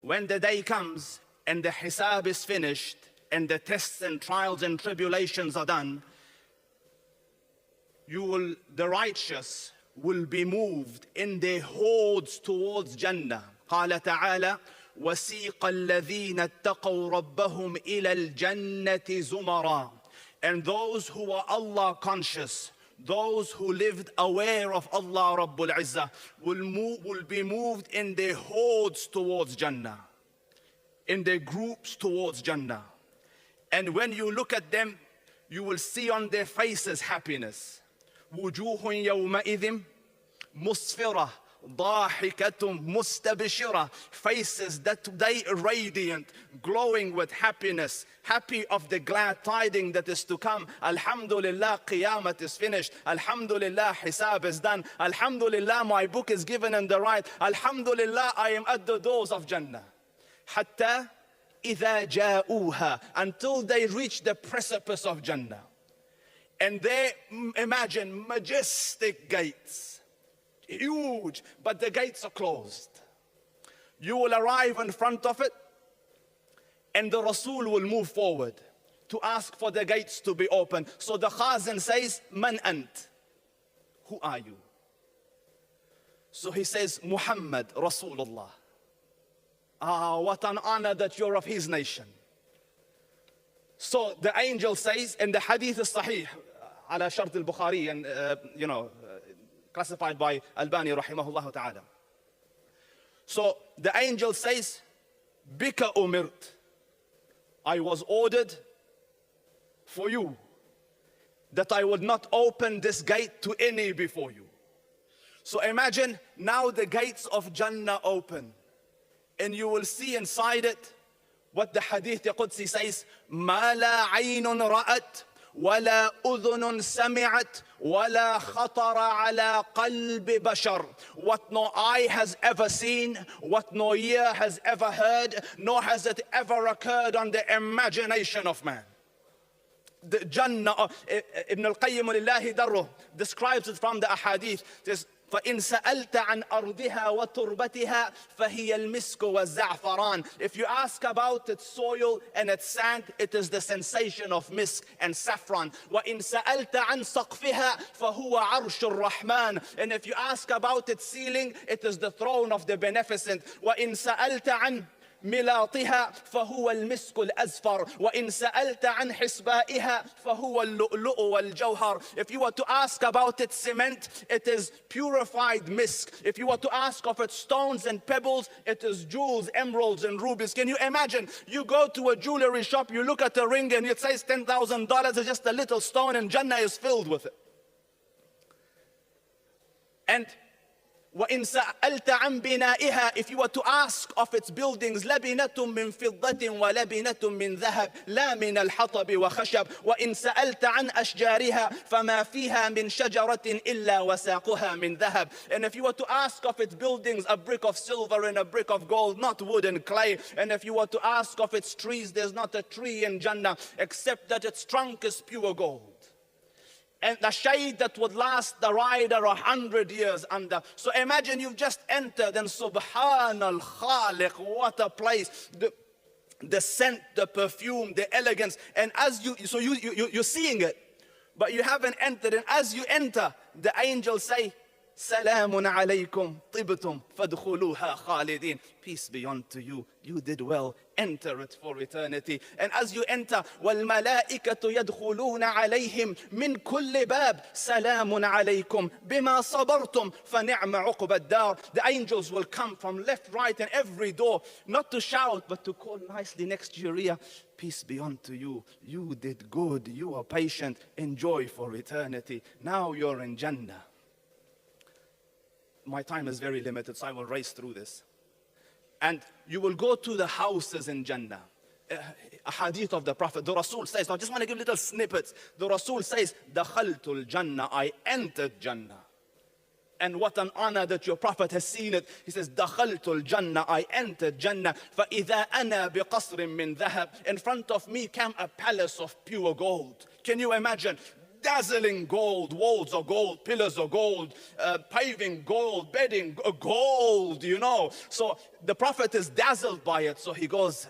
when the day comes and the hisab is finished and the tests and trials and tribulations are done, the righteous will be moved in their hordes towards Jannah. قال تعالى وَسِيقَ الَّذِينَ اتَّقَوْا رَبَّهُمْ إِلَى الْجَنَّةِ زُمَرًا. And those who are Allah conscious, those who lived aware of Allah Rabbul Izzah, will be moved in their hordes towards Jannah, in their groups towards Jannah. And when you look at them, you will see on their faces happiness. وُجُوهٌ يَوْمَئِذٍ مُسْفِرَةٌ ضاحكة مستبشرة. Faces that today radiant, glowing with happiness, happy of the glad tidings that is to come. Alhamdulillah, Qiyamah is finished. Alhamdulillah, Hisab is done. Alhamdulillah, my book is given in the right. Alhamdulillah, I am at the doors of Jannah. حتى إذا جاءوها, until they reach the precipice of Jannah. And they imagine majestic gates, huge, but the gates are closed. You will arrive in front of it, and the Rasul will move forward to ask for the gates to be open. So the Khazin says, Man ant? Who are you? So he says, Muhammad Rasulullah. Ah, what an honor that you're of his nation. So the angel says, in the hadith is sahih, ala shart al-Bukhari, and classified by Albani rahimahullah ta'ala. So the angel says, Bika umirt, I was ordered for you that I would not open this gate to any before you. So imagine now the gates of Jannah open, and you will see inside it what the hadith Qudsi says, ما لا عين رأت ولا أذن سمعت ولا خطر على قلب بشر. What no eye has ever seen, what no ear has ever heard, nor has it ever occurred on the imagination of man. The Jannah, Ibn al-Qayyim lillahi darruh describes it from the ahadith. Says, فإن سألت عن أرضها وتربتها فهي المسك والزعفران. If you ask about its soil and its sand, it is the sensation of misk and saffron. وإن سألت عن سقفها فهو عرش الرحمن. And if you ask about its ceiling, it is the throne of the beneficent. وإن سألت عن ملاطها فهو المسك الأزفر وإن سألت عن حسبائها فهو اللؤلؤ والجوهر. If you were to ask about its cement, it is purified misk. If you were to ask of its stones and pebbles, it is jewels, emeralds and rubies. Can you imagine? You go to a jewelry shop, you look at a ring and it says $10,000, it's just a little stone, and Jannah is filled with it. And وَإِن سَأَلْتَ عَنْ بِنَائِهَا, if you were to ask of its buildings, لَبِنَةٌ مِّن فِضَّةٍ وَلَبِنَةٌ مِّن ذَهَبٍ لَا مِنَ الْحَطَبِ وَخَشَبٍ وَإِن سَأَلْتَ عَنْ أَشْجَارِهَا فَمَا فِيهَا مِنْ شَجَرَةٍ إِلَّا وَسَاقُهَا مِنْ ذَهَبٍ. And if you were to ask of its buildings, a brick of silver and a brick of gold, not wood and clay. And if you were to ask of its trees, there's not a tree in Jannah except that its trunk is pure gold. And the shade that would last the rider 100 years under. So imagine you've just entered, and Subhan al-Khaliq, what a place. The scent, the perfume, the elegance. And as you're seeing it, but you haven't entered. And as you enter, the angels say, Salamun alaykum tibtum fadkhuluha khalidin. Peace be unto you. You did well. Enter it for eternity. And as you enter, وَالْمَلَائِكَةُ يَدْخُلُونَ عَلَيْهِمْ مِنْ كُلِّ بَابٍ سَلَامٌ عَلَيْكُمْ بِمَا صَبَرْتُمْ فَنِعْمَ عُقْبَى الدَّارِ. The angels will come from left, right, and every door, not to shout, but to call nicely next to your ear, peace be unto you. You did good. You are patient. Enjoy for eternity. Now you're in Jannah. My time is very limited, so I will race through this. And you will go to the houses in Jannah. A hadith of the Prophet, the Rasul says, now I just want to give little snippets. The Rasul says, Dakhaltul Jannah, I entered Jannah. And what an honor that your Prophet has seen it. He says, Dakhaltul Jannah, I entered Jannah. فَإِذَا أَنَا بِقَصْرٍ مِّن ذَهَبٍ. In front of me came a palace of pure gold. Can you imagine? dazzling gold, walls of gold, pillars of gold, paving gold, bedding gold, you know. So the Prophet is dazzled by it. So he goes,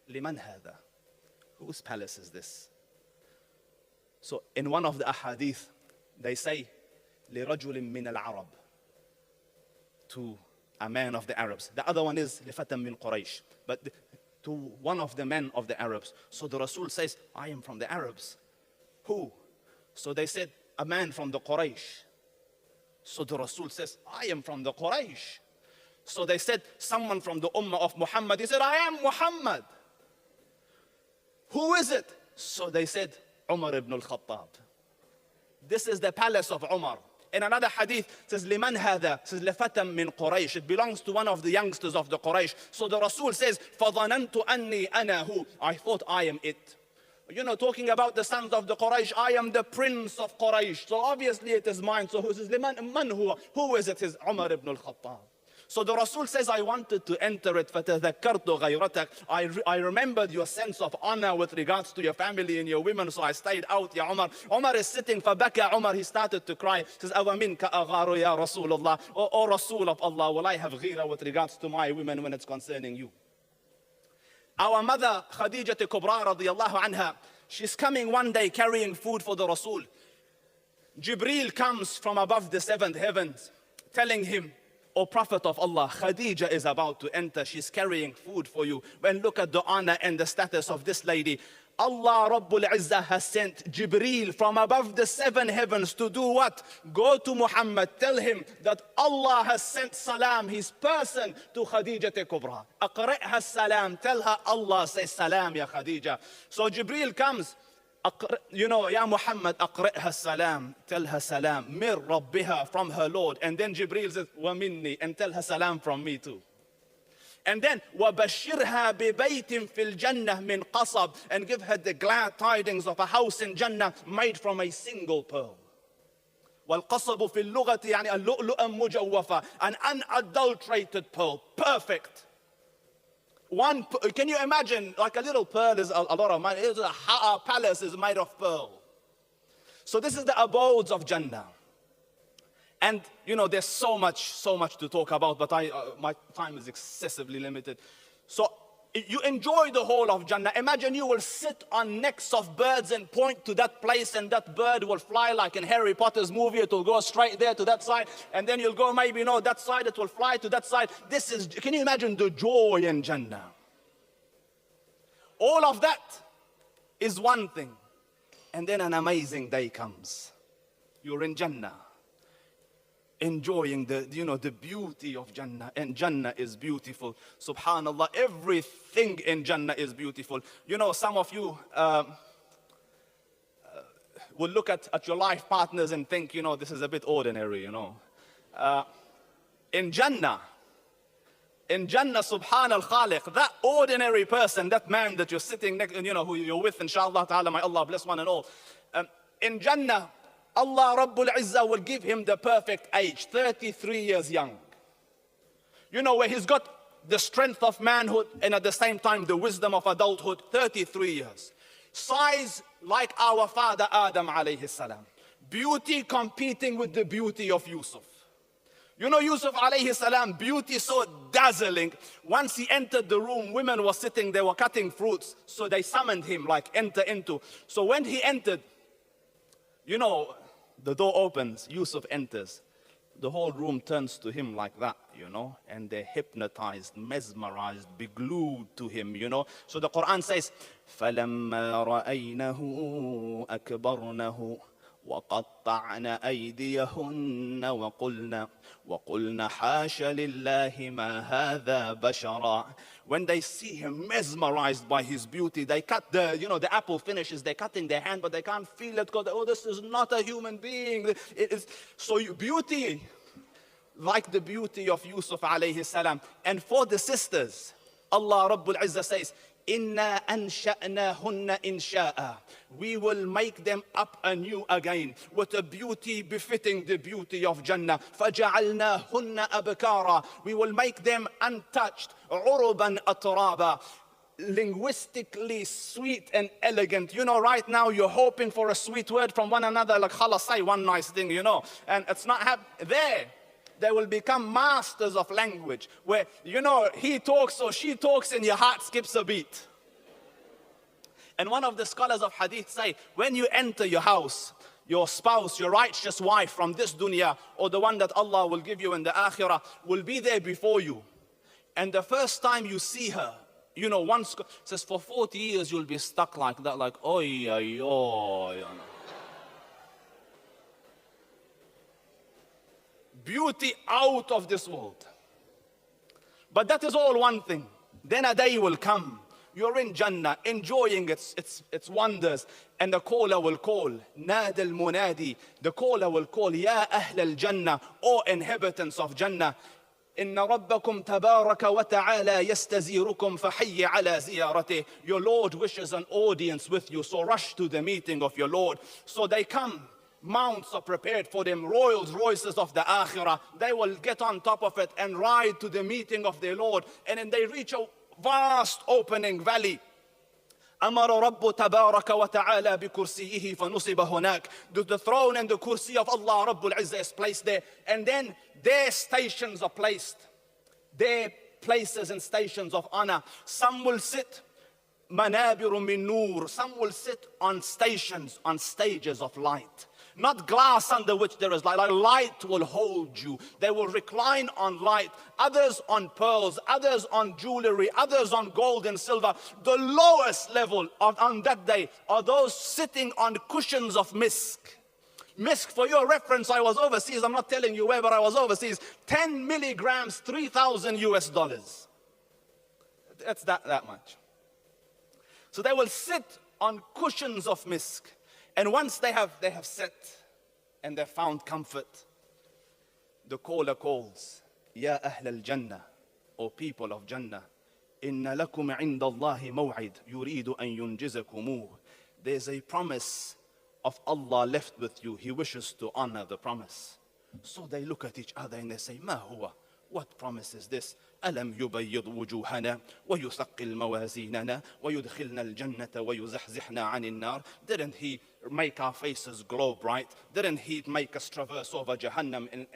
liman hada? Whose palace is this? So in one of the ahadith, they say, لِرَجُلٍ مِّنَ الْعَرَبِ, to a man of the Arabs. The other one is لِفَتًا مِّن قُرَيْشٍ, but to one of the men of the Arabs. So the Rasul says, I am from the Arabs. Who? So they said, a man from the Quraysh. So the Rasul says, I am from the Quraysh. So they said, someone from the Ummah of Muhammad. He said, I am Muhammad. Who is it? So they said, Umar ibn al-Khattab. This is the palace of Umar. In another hadith, it says, Liman hada? It says, Lafatan min Quraysh. It belongs to one of the youngsters of the Quraysh. So the Rasul says, فَظَنَنْتُ أَنِّي أَنَا هُ. I thought I am it. You know, talking about the sons of the Quraysh, I am the prince of Quraysh. So obviously it is mine. So who says, Liman, man huwa? Who is it? It is Umar ibn al-Khattab. So the Rasul says, I wanted to enter it. فَتَذَكَّرْتُ غَيْرَتَكَ. I remembered your sense of honor with regards to your family and your women, so I stayed out, Ya Umar. Umar is sitting, فَبَكَى Umar. He started to cry. He says, أَوَمِنْكَ أَغَارُ يَا رَسُولَ اللَّهِ. O Rasul of Allah, will I have ghira with regards to my women when it's concerning you? Our mother, Khadija Kubra radiyallahu anha, she's coming one day carrying food for the Rasul. Jibreel comes from above the seventh heavens, telling him, O Prophet of Allah, Khadija is about to enter. She's carrying food for you. When look at the honor and the status of this lady. Allah Rabbul Izzah has sent Jibreel from above the seven heavens to do what? Go to Muhammad, tell him that Allah has sent salam, his person, to Khadija Kubra. Aqri'ha salam, tell her Allah says salam, ya Khadija. So Jibreel comes. You know, Ya Muhammad, aqri'ha salam, tell her salam, mir rabbiha, from her Lord. And then Jibreel says, wa minni, and tell her salam from me too. And then, وَبَشِّرْهَا بِبَيْتٍ فِي الْجَنَّةِ مِنْ قَصَبٍ, and give her the glad tidings of a house in Jannah made from a single pearl. وَالْقَصَبُ فِي اللُّغَةِ يعني اللُّؤْلُؤَ مُجَوَّفَ, an unadulterated pearl, perfect. Can you imagine, like a little pearl is a lot of money. A palace is made of pearl. So this is the abodes of Jannah. And you know, there's so much to talk about, but my time is excessively limited. So you enjoy the whole of Jannah. Imagine you will sit on necks of birds and point to that place, and that bird will fly like in Harry Potter's movie. It will go straight there to that side, and then you'll go maybe, that side, it will fly to that side. Can you imagine the joy in Jannah? All of that is one thing. And then an amazing day comes. You're in Jannah, enjoying the beauty of Jannah. And Jannah is beautiful. Subhanallah, everything in Jannah is beautiful. You know, some of you will look at your life partners and think, this is a bit ordinary, In Jannah, Subhan al-Khaliq, that ordinary person, that man that you're sitting next, who you're with, inshallah ta'ala, may Allah bless one and all. In Jannah, Allah Rabbul Izzah will give him the perfect age, 33 years young. Where he's got the strength of manhood and at the same time the wisdom of adulthood, 33 years. Size like our father Adam alayhi salam. Beauty competing with the beauty of Yusuf. Yusuf alayhi salam, beauty so dazzling. Once he entered the room, women were sitting, they were cutting fruits. So they summoned him like, enter into. So when he entered, the door opens, Yusuf enters. The whole room turns to him like that, and they're hypnotized, mesmerized, be glued to him, So the Quran says, فَلَمَّا رَأَيْنَهُ أَكْبَرْنَهُ وَقَطَّعْنَ أَيْدِيَهُنَّ وَقُلْنَ حَاشَ لِلَّهِ مَا هَذَا بَشَرًا. When they see him mesmerized by his beauty, they cut the apple finishes, they're cutting their hand, but they can't feel it because, this is not a human being. Beauty, like the beauty of Yusuf alayhi salam. And for the sisters, Allah Rabbul Izzah says, Inna ansha'nahunna insha'a. We will make them up anew again with a beauty befitting the beauty of Jannah. فَجَعَلْنَاهُنَّ أَبْكَارًا. We will make them untouched. عُرُبًا أَتْرَابًا. linguistically sweet and elegant. You know, right now you're hoping for a sweet word from one another, like khalas, say one nice thing, you know, and it's not there. They will become masters of language where, you know, he talks or she talks and your heart skips a beat. And one of the scholars of hadith say, when you enter your house, your spouse, your righteous wife from this dunya, or the one that Allah will give you in the akhirah, will be there before you. And the first time you see her, you know, one says for 40 years you'll be stuck like that, like, oi, oi, oi. You know. Beauty out of this world. But that is all one thing. Then a day will come. You're in Jannah, enjoying its wonders. And the caller will call, Nada al-munadi. The caller will call, Ya ahl al-Jannah, O inhabitants of Jannah. إن ربكم تبارك وتعالى يستزيركم فحي على زيارته. Your Lord wishes an audience with you, so rush to the meeting of your Lord. So they come, mounts are prepared for them, Rolls Royces of the Akhirah. They will get on top of it and ride to the meeting of their Lord. And then they reach a vast opening valley. أمر رب تبارك وتعالى بكرسيه فنصب هناك. The throne and the kursi of Allah Rabbul Izzah is placed there. And then their stations are placed. Their places and stations of honor. Some will sit manabir min nur. Some will sit on stations, on stages of light. Not glass under which there is light. Like light will hold you. They will recline on light. Others on pearls. Others on jewelry. Others on gold and silver. The lowest level on that day are those sitting on cushions of misk. Misk, for your reference, I was overseas. I'm not telling you where, but I was overseas. 10 milligrams, $3,000. That's that much. So they will sit on cushions of misk. And once they have sat and they've found comfort, the caller calls, Ya ahl al-Jannah, O people of Jannah, Inna lakum inda Allahi maw'id, yuridu an yunjizakumuh. There's a promise of Allah left with you. He wishes to honor the promise. So they look at each other and they say, Ma huwa? What promise is this? ألم يبيض وجوهنا ويثقل موازيننا ويدخلنا الجنة ويزحزحنا عن النار. Didn't he make our faces glow bright? Didn't he make us traverse over Jahannam and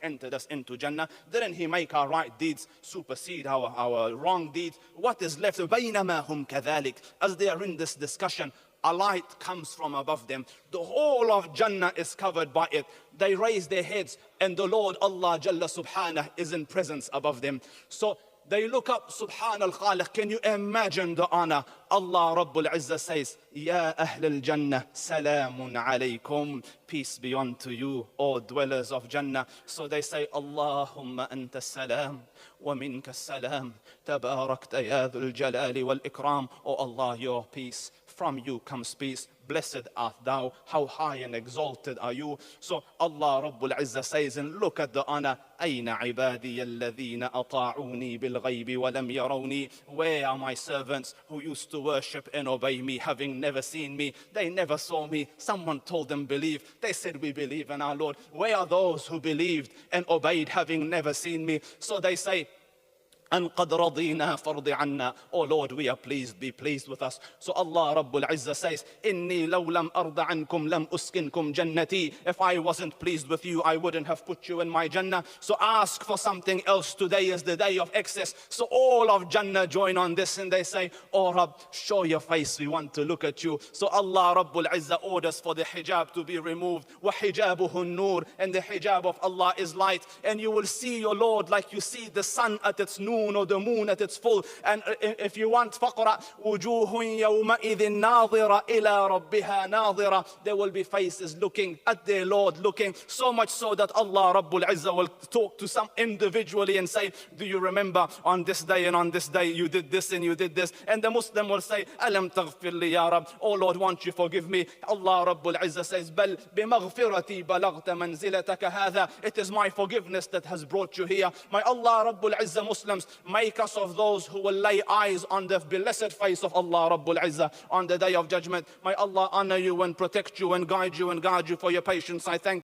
enter us into Jannah? Didn't he make our right deeds supersede our wrong deeds? What is left? بينما هم كذلك. As they are in this discussion, a light comes from above them. The whole of Jannah is covered by it. They raise their heads and the Lord Allah Jalla Subhanah is in presence above them. So they look up, Subhan al-Khaliq. Can you imagine the honor? Allah Rabbul Izzah says, Ya ahl al-Jannah, salamun alaykum. Peace be unto you, O dwellers of Jannah. So they say, Allahumma anta salam, wa minka salam, tabarakta ya dhul jalali wal ikram. O Allah, your peace. From you comes peace. Blessed art thou. How high and exalted are you. So Allah Rabbul Izzah says, and look at the honor. أين عبادي الذين أطاعوني بالغيب ولم يروني. Where are my servants who used to worship and obey me, having never seen me? They never saw me. Someone told them believe. They said we believe in our Lord. Where are those who believed and obeyed, having never seen me? So they say, أن قد رضينا فرض عنا. Oh Lord, we are pleased, be pleased with us. So Allah Rabbul Izzah says, إني لو لم أرض عنكم لم أسكنكم جنتي. If I wasn't pleased with you, I wouldn't have put you in my Jannah. So ask for something else. Today is the day of excess. So all of Jannah join on this and they say, Oh Rabb, show your face, we want to look at you. So Allah Rabbul Izzah orders for the hijab to be removed. وَحِجَابُهُ النُّورِ. And the hijab of Allah is light. And you will see your Lord like you see the sun at its noon, or the moon at its full. And if you want فقرأ وجوه يومئذ ناظرة إلى ربها ناظرة. There will be faces looking at their Lord, looking, so much so that Allah Rabbul Izzah will talk to some individually and say, do you remember on this day and on this day you did this and you did this? And the Muslim will say, ألم تغفر لي يا رب. Oh Lord, won't you forgive me? Allah Rabbul Izzah says, بل بمغفرتي بلغت منزلتك هذا. It is my forgiveness that has brought you here. My Allah Rabbul Izzah, Muslims, make us of those who will lay eyes on the blessed face of Allah Rabbul Izzah on the day of judgment. May Allah honor you and protect you and guide you for your patience. I thank